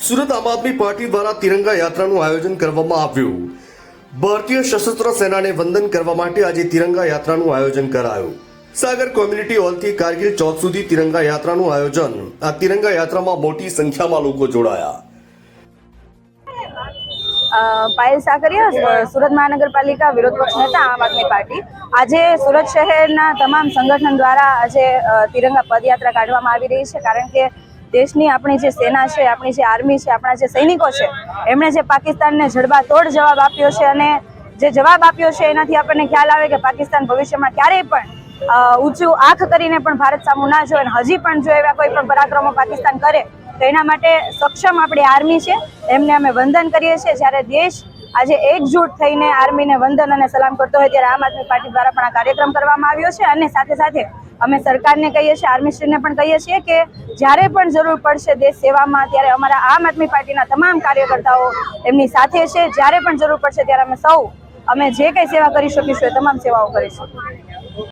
સુરત આમ આદમી પાર્ટી દ્વારા તિરંગા યાત્રાનું આયોજન કરવામાં આવ્યું। ભારતીય સશસ્ત્ર સેનાને વંદન કરવા માટે આજે તિરંગા યાત્રાનું આયોજન કરાયું। સાગર કોમ્યુનિટી હોલથી કારગિલ ચોક સુધી તિરંગા યાત્રાનું આયોજન। આ તિરંગા યાત્રામાં મોટી સંખ્યામાં લોકો જોડાયા। પાયલ સાકરિયા, સુરત મહાનગરપાલિકા વિરોધ પક્ષ નેતા, આમ આદમી પાર્ટી। આજે સુરત શહેરના તમામ સંગઠન દ્વારા આજે તિરંગા પદયાત્રા કાઢવામાં આવી રહી છે, કારણ કે દેશની આપણી જે સેના છે, આપણી જે આર્મી છે, આપણા જે સૈનિકો છે, એમણે જે પાકિસ્તાનને જડબાતોડ જવાબ આપ્યો છે અને જે જવાબ આપ્યો છે એનાથી આપણને ખ્યાલ આવે કે પાકિસ્તાન ભવિષ્યમાં ક્યારેય પણ ઊંચું આંખ કરીને પણ ભારત સામું ના જોવે, હજી પણ જો એવા કોઈ પણ પરાક્રમો પાકિસ્તાન કરે તો એના માટે સક્ષમ આપણી આર્મી છે, એમને અમે વંદન કરીએ છીએ। જ્યારે દેશ આજે એકજૂટ થઈને આર્મીને વંદન અને સલામ કરતો હોય ત્યારે આમ આદમી પાર્ટી દ્વારા પણ આ કાર્યક્રમ કરવામાં આવ્યો છે અને સાથે સાથે અમે સરકારને કહીએ છીએ, આર્મીશ્રીને પણ કહીએ છીએ કે જ્યારે પણ જરૂર પડશે દેશ સેવામાં ત્યારે અમારા આમ આદમી પાર્ટીના તમામ કાર્યકર્તાઓ એમની સાથે છે। જ્યારે પણ જરૂર પડશે ત્યારે અમે જે કંઈ સેવા કરી શકીશું એ તમામ સેવાઓ કરીશું।